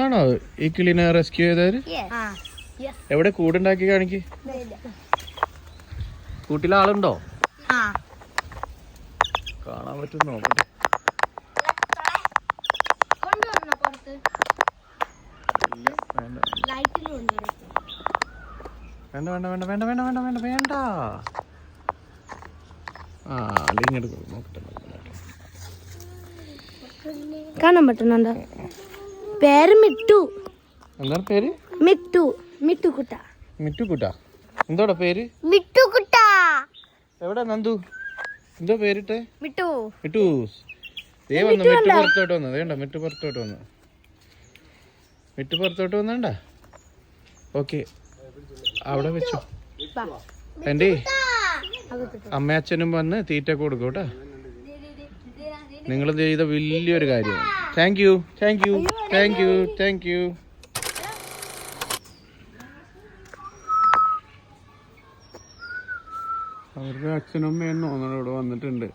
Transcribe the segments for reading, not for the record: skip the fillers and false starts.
നിങ്ങളാണോ ഈ കിളിനെ റെസ്ക്യൂ ചെയ്തവര്? എവിടെ കൂടുണ്ടാക്കി കാണിക്ക്. കൂട്ടിലാളുണ്ടോ? കാണാൻ പറ്റും നോക്കട്ടെ. വേണ്ട വേണ്ട വേണ്ട വേണ്ട വേണ്ട വേണ്ട വേണ്ട വേണ്ട. അല്ലെങ്കിൽ നോക്കട്ടെ. കാണാൻ പറ്റുന്നുണ്ടോ? പേര് മിട്ടു. എന്താണ് പേര്? മിട്ടു. മിട്ടുകുട്ട. മിട്ടുകുട്ട. എന്തോടാ പേര്? മിട്ടുകുട്ട. എവിടെ നന്ദു? എന്തോ പേരിട്ടെ? മിട്ടു. മിട്ടു. ദേ വന്നു. മിട്ടു പുറത്തോട്ട് വന്നു. വേണ്ട മിട്ടു പുറത്തോട്ട് വന്നു. മിട്ടു പുറത്തോട്ട് വന്നണ്ട. ഓക്കെ, അവിടെ വെച്ചു. എൻ്റെ അമ്മയച്ഛനും വന്ന് തീറ്റ കൊടുക്കും കേട്ടോ. നിങ്ങൾ ചെയ്ത വലിയൊരു കാര്യമാണ്. Thank you thank you thank you thank you. അവരുടെ അച്ഛനും അമ്മയും തോന്നണം ഇവിടെ വന്നിട്ടുണ്ട്.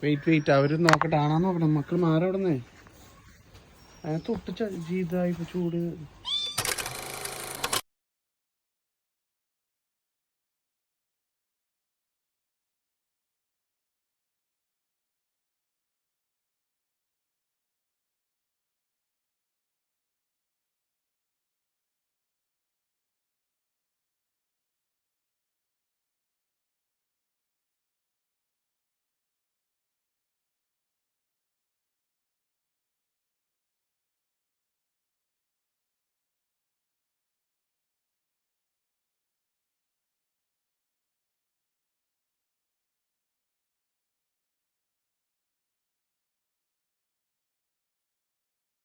വെയിറ്റ് അവര് നോക്കട്ടെ. ആണോ നോക്കണം. മക്കൾ മാറവിടുന്നേ. അതിനകത്ത് ഒട്ടിച്ച ചെയ്തായിപ്പോ ചൂട്.